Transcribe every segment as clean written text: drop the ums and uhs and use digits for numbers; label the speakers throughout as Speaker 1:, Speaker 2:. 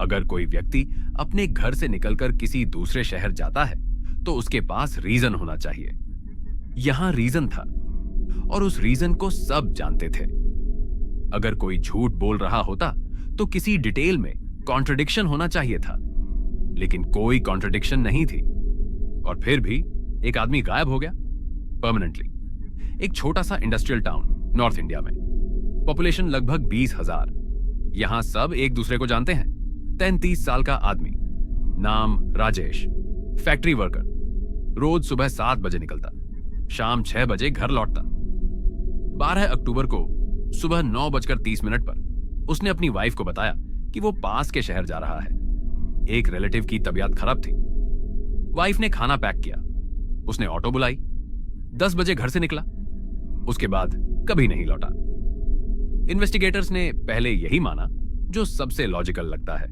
Speaker 1: अगर कोई व्यक्ति अपने घर से निकलकर किसी दूसरे शहर जाता है तो उसके पास रीजन होना चाहिए। यहां रीजन था और उस रीजन को सब जानते थे। अगर कोई झूठ बोल रहा होता तो किसी डिटेल में कॉन्ट्रडिक्शन होना चाहिए था, लेकिन कोई कॉन्ट्रडिक्शन नहीं थी। और फिर भी एक आदमी गायब हो गया परमानेंटली। एक छोटा सा इंडस्ट्रियल टाउन नॉर्थ इंडिया में, पॉपुलेशन लगभग 20,000। यहां सब एक दूसरे को जानते हैं। 33 साल का आदमी, नाम राजेश, फैक्ट्री वर्कर, रोज सुबह 7 बजे निकलता, शाम 6 बजे घर लौटता। 12 अक्टूबर को सुबह 9:30 पर उसने अपनी वाइफ को बताया कि वो पास के शहर जा रहा है। एक रिलेटिव की तबीयत खराब थी। वाइफ ने खाना पैक किया, उसने ऑटो बुलाई, 10 बजे घर से निकला, उसके बाद कभी नहीं लौटा। इन्वेस्टिगेटर्स ने पहले यही माना जो सबसे लॉजिकल लगता है।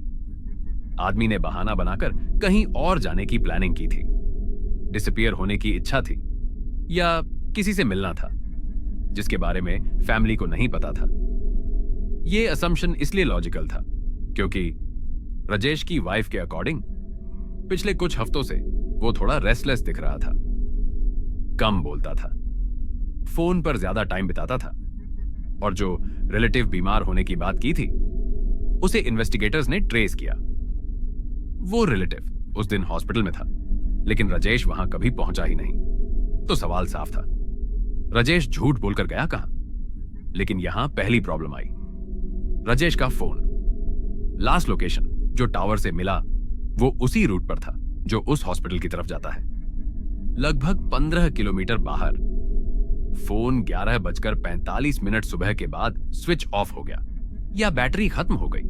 Speaker 1: आदमी ने बहाना बनाकर कहीं और जाने की प्लानिंग की थी, डिसअपीयर होने की इच्छा थी, या किसी से मिलना था जिसके बारे में फैमिली को नहीं पता था। यह असम्पशन इसलिए लॉजिकल था क्योंकि राजेश की वाइफ के अकॉर्डिंग पिछले कुछ हफ्तों से वो थोड़ा रेस्टलेस दिख रहा था, कम बोलता था, फोन पर ज्यादा टाइम बिताता था, और जो रिलेटिव बीमार होने की बात की थी उसे इन्वेस्टिगेटर्स ने ट्रेस किया। वो रिलेटिव उस दिन हॉस्पिटल में था, लेकिन राजेश वहां कभी पहुंचा ही नहीं। तो सवाल साफ था, राजेश झूठ बोलकर गया कहां? लेकिन यहां पहली प्रॉब्लम आई। राजेश का फोन, लास्ट लोकेशन जो टावर से मिला वो उसी रूट पर था जो उस हॉस्पिटल की तरफ जाता है, लगभग 15 किलोमीटर बाहर। फोन 11:45 सुबह के बाद स्विच ऑफ हो गया या बैटरी खत्म हो गई।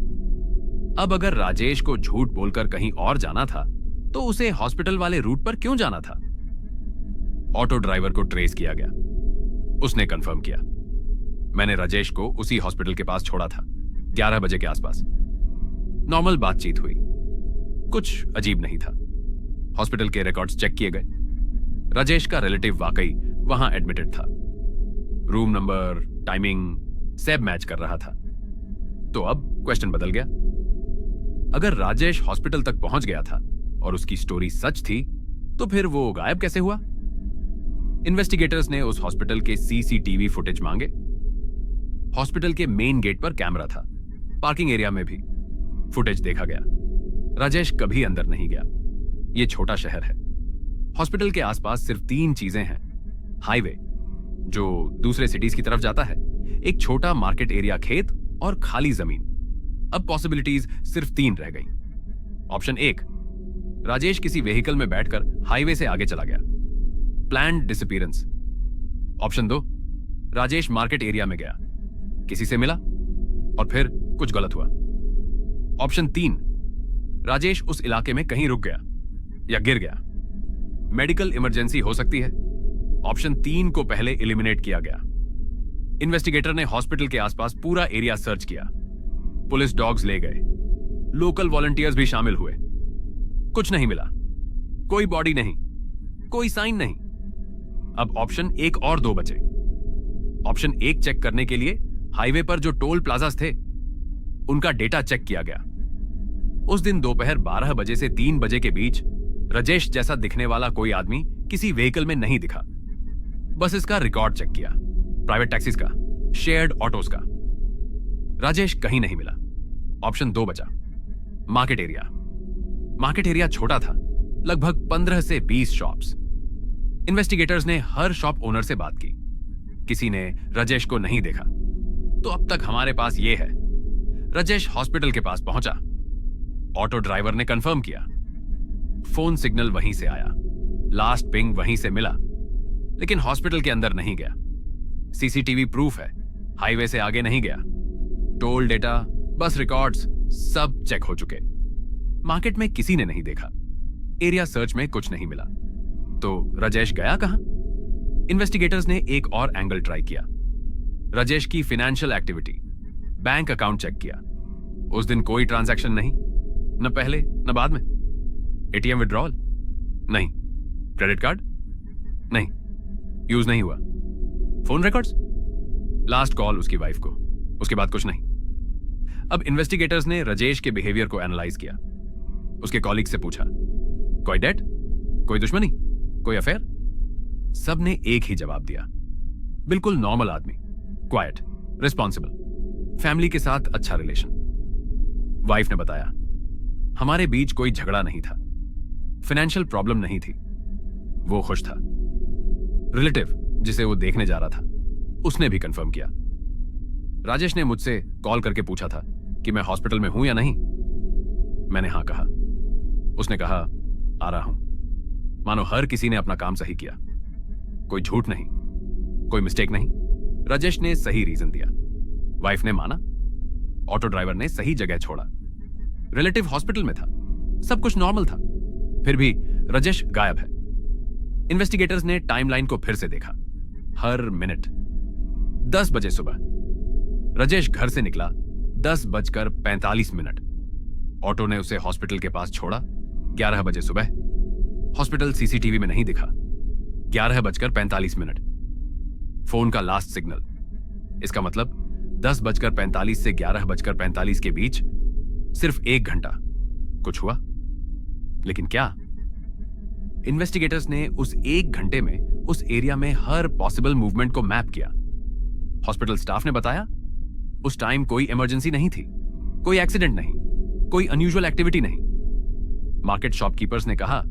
Speaker 1: अब अगर राजेश को झूठ बोलकर कहीं और जाना था तो उसे हॉस्पिटल वाले रूट पर क्यों जाना था? ऑटो ड्राइवर को ट्रेस किया गया। उसने कंफर्म किया, मैंने राजेश को उसी हॉस्पिटल के पास छोड़ा था 11 बजे के आसपास। नॉर्मल बातचीत हुई, कुछ अजीब नहीं था। हॉस्पिटल के रिकॉर्ड्स चेक किए गए। राजेश का रिलेटिव वाकई वहां एडमिटेड था। रूम नंबर, टाइमिंग सब मैच कर रहा था। तो अब क्वेश्चन बदल गया। अगर राजेश हॉस्पिटल तक पहुंच गया था और उसकी स्टोरी सच थी तो फिर वो गायब कैसे हुआ? इन्वेस्टिगेटर्स ने उस हॉस्पिटल के सीसीटीवी फुटेज मांगे। हॉस्पिटल के मेन गेट पर कैमरा था, पार्किंग एरिया में भी फुटेज देखा गया। राजेश कभी अंदर नहीं गया। यह छोटा शहर है। हॉस्पिटल के आसपास सिर्फ 3 चीजें हैं: हाईवे जो दूसरे सिटीज की तरफ जाता है, एक छोटा मार्केट एरिया खेत और खाली जमीन। अब पॉसिबिलिटीज सिर्फ 3 रह गई। ऑप्शन 1, राजेश किसी व्हीकल में बैठकर हाईवे से आगे चला गया, planned disappearance. Option 2, Rajesh market area में गया, किसी से मिला और फिर कुछ गलत हुआ। ऑप्शन 3, राजेश उस इलाके में कहीं रुक गया या गिर गया, मेडिकल इमरजेंसी हो सकती है। ऑप्शन 3 को पहले एलिमिनेट किया गया। इन्वेस्टिगेटर ने हॉस्पिटल के आसपास पूरा एरिया सर्च किया। पुलिस डॉग्स ले गए, लोकल वॉलंटियर्स भी शामिल हुए। कुछ नहीं मिला, कोई बॉडी नहीं, कोई साइन नहीं। अब ऑप्शन 1 और 2 बचे। ऑप्शन 1 चेक करने के लिए हाईवे पर जो टोल प्लाजास थे उनका डेटा चेक किया गया। उस दिन दोपहर 12 बजे से 3 बजे के बीच राजेश जैसा दिखने वाला कोई आदमी किसी व्हीकल में नहीं दिखा। बसेस का रिकॉर्ड चेक किया, प्राइवेट टैक्सीज का, शेयर्ड ऑटोज का। राजेश कहीं नहीं मिला। ऑप्शन 2 बचा, मार्केट एरिया। मार्केट एरिया छोटा था, लगभग 15 से 20 शॉप्स। इन्वेस्टिगेटर्स ने हर शॉप ओनर से बात की, किसी ने राजेश को नहीं देखा। तो अब तक हमारे पास यह है, राजेश हॉस्पिटल के पास पहुंचा, ऑटो ड्राइवर ने कंफर्म किया, फोन सिग्नल वहीं से आया, लास्ट पिंग वहीं से मिला, लेकिन हॉस्पिटल के अंदर नहीं गया। सीसीटीवी प्रूफ है, हाईवे से आगे नहीं गया। टोल डेटा, बस रिकॉर्ड्स सब चेक हो चुके। मार्केट में किसी ने नहीं देखा। एरिया सर्च में कुछ नहीं मिला। तो राजेश गया कहां? इन्वेस्टिगेटर्स ने एक और एंगल ट्राई किया। राजेश की financial activity, bank account check किया। उस दिन कोई ट्रांजैक्शन नहीं, न पहले न बाद में। एटीएम विड्रॉल नहीं, क्रेडिट कार्ड नहीं, यूज नहीं हुआ। फोन रिकॉर्ड्स, लास्ट कॉल उसकी वाइफ को, उसके बाद कुछ नहीं। अब इन्वेस्टिगेटर्स ने राजेश के बिहेवियर को एनालाइज किया। उसके कॉलीग से पूछा, कोई डेट, कोई दुश्मनी, कोई अफेयर? सब ने एक ही जवाब दिया, बिल्कुल नॉर्मल आदमी, क्वाइट, रिस्पॉन्सिबल, फैमिली के साथ अच्छा रिलेशन। वाइफ ने बताया, हमारे बीच कोई झगड़ा नहीं था, फाइनेंशियल प्रॉब्लम नहीं थी, वो खुश था। रिलेटिव जिसे वो देखने जा रहा था उसने भी कंफर्म किया। राजेश ने मुझसे कॉल करके पूछा था कि मैं हॉस्पिटल में हूं या नहीं। मैंने हां कहा। उसने कहा, आ रहा हूं। मानो हर किसी ने अपना काम सही किया, कोई झूठ नहीं, कोई मिस्टेक नहीं। राजेश ने सही रीजन दिया, वाइफ ने माना, ऑटो ड्राइवर ने सही जगह छोड़ा, रिलेटिव हॉस्पिटल में था, सब कुछ नॉर्मल था, फिर भी राजेश गायब है। इन्वेस्टिगेटर्स ने टाइमलाइन को फिर से देखा, हर मिनट। 10 बजे सुबह राजेश घर से निकला, 10:45। ऑटो ने उसे हॉस्पिटल के पास छोड़ा 11 बजे सुबह। हॉस्पिटल सीसीटीवी में नहीं दिखा। 11:45। फोन का लास्ट सिग्नल। इसका मतलब 10:45 से 11:45 के बीच सिर्फ 1 घंटा। कुछ हुआ, लेकिन क्या? इन्वेस्टिगेटर्स ने उस 1 घंटे में उस एरिया में हर पॉसिबल मूवमेंट को मैप किया। हॉस्पिटल स्टाफ ने बताया, उस टाइम कोई इमरजेंसी नहीं थी, कोई एक्सीडेंट नहीं, कोई अनयूजुअल एक्टिविटी नहीं। मार्केट शॉपकीपर्स ने कहा,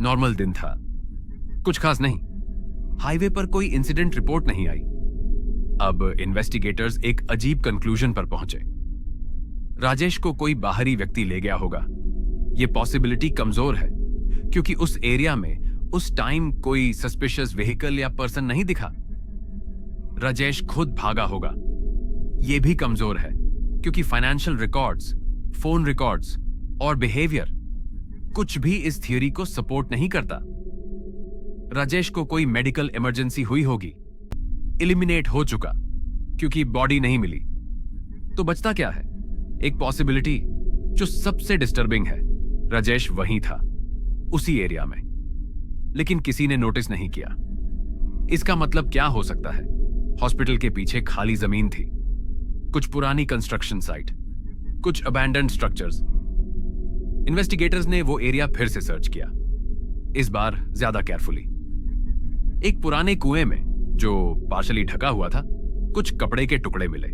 Speaker 1: नॉर्मल दिन था, कुछ खास नहीं। हाईवे पर कोई इंसिडेंट रिपोर्ट नहीं आई। अब इन्वेस्टिगेटर्स एक अजीब कंक्लूजन पर पहुंचे। राजेश को कोई बाहरी व्यक्ति ले गया होगा। यह पॉसिबिलिटी कमजोर है, क्योंकि उस एरिया में उस टाइम कोई सस्पिशियस व्हीकल या पर्सन नहीं दिखा। राजेश खुद भागा होगा। यह भी कमजोर है, क्योंकि फाइनेंशियल रिकॉर्ड्स, फोन रिकॉर्ड्स और बिहेवियर कुछ भी इस थ्योरी को सपोर्ट नहीं करता। राजेश को कोई मेडिकल इमरजेंसी हुई होगी, एलिमिनेट हो चुका, क्योंकि बॉडी नहीं मिली। तो बचता क्या है? एक पॉसिबिलिटी जो सबसे डिस्टर्बिंग है, राजेश वहीं था, उसी एरिया में, लेकिन किसी ने नोटिस नहीं किया। इसका मतलब क्या हो सकता है? हॉस्पिटल के पीछे खाली जमीन थी, कुछ पुरानी कंस्ट्रक्शन साइट, कुछ अबैंडन्ड स्ट्रक्चर्स। इन्वेस्टिगेटर्स ने वो एरिया फिर से सर्च किया, इस बार ज्यादा केयरफुली। एक पुराने कुएं में जो पार्शली ढका हुआ था, कुछ कपड़े के टुकड़े मिले।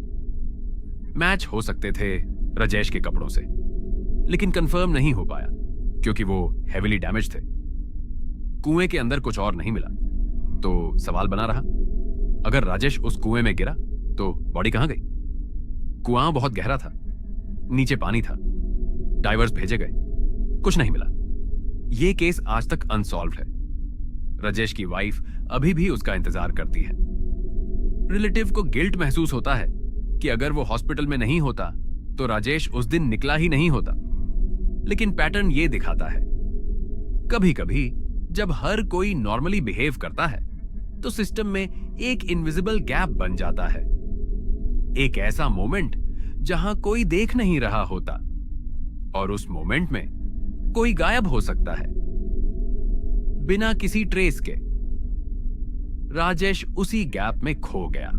Speaker 1: मैच हो सकते थे राजेश के कपड़ों से, लेकिन कंफर्म नहीं हो पाया क्योंकि वो हेवीली डैमेज थे। कुएं के अंदर कुछ और नहीं मिला, तो सवाल बना रहा, अगर राजेश उस कुएं में गिरा तो बॉडी कहां गई? कुआं बहुत गहरा था, नीचे पानी था, डाइवर्स भेजे गए, कुछ नहीं मिला। यह केस आज तक अनसॉल्व्ड है। राजेश की वाइफ अभी भी उसका इंतजार करती है। रिलेटिव को गिल्ट महसूस होता है कि अगर वो हॉस्पिटल में नहीं होता तो राजेश उस दिन निकला ही नहीं होता। लेकिन पैटर्न ये दिखाता है, कभी कभी जब हर कोई नॉर्मली बिहेव करता है तो सिस्टम में एक इनविजिबल गैप बन जाता है। एक ऐसा मोमेंट जहां कोई देख नहीं रहा होता, और उस मोमेंट में कोई गायब हो सकता है बिना किसी ट्रेस के। राजेश उसी गैप में खो गया।